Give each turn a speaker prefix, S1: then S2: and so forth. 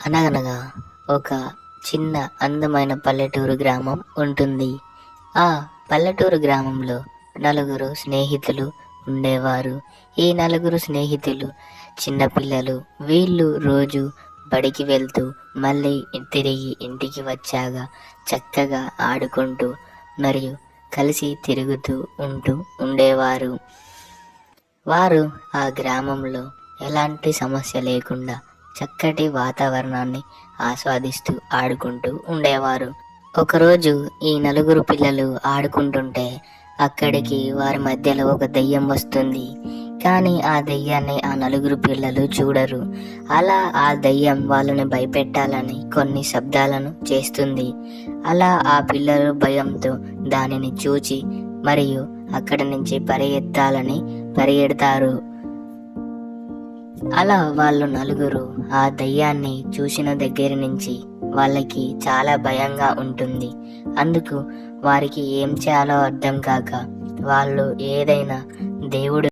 S1: అనగనగా ఒక చిన్న అందమైన పల్లెటూరు గ్రామం ఉంటుంది. ఆ పల్లెటూరు గ్రామంలో నలుగురు స్నేహితులు ఉండేవారు. ఈ నలుగురు స్నేహితులు చిన్నపిల్లలు. వీళ్ళు రోజు బడికి వెళ్తూ మళ్ళీ తిరిగి ఇంటికి వచ్చాక చక్కగా ఆడుకుంటూ మరియు కలిసి తిరుగుతూ ఉండేవారు. వారు ఆ గ్రామంలో ఎలాంటి సమస్య లేకుండా చక్కటి వాతావరణాన్ని ఆస్వాదిస్తూ ఆడుకుంటూ ఉండేవారు. ఒకరోజు ఈ నలుగురు పిల్లలు ఆడుకుంటుంటే అక్కడికి వారి మధ్యలో ఒక దెయ్యం వస్తుంది. కానీ ఆ దెయ్యాన్ని ఆ నలుగురు పిల్లలు చూడరు. అలా ఆ దెయ్యం వాళ్ళని భయపెట్టాలని కొన్ని శబ్దాలను చేస్తుంది. అలా ఆ పిల్లలు భయంతో దానిని చూచి మరియు అక్కడి నుంచి పరిగెడతారు. అలా వాళ్ళు నలుగురు ఆ దయ్యాన్ని చూసిన దగ్గర నుంచి వాళ్ళకి చాలా భయంగా ఉంటుంది. అందుకు వారికి ఏం చేయాలో అర్థం కాక వాళ్ళు ఏదైనా దేవుడు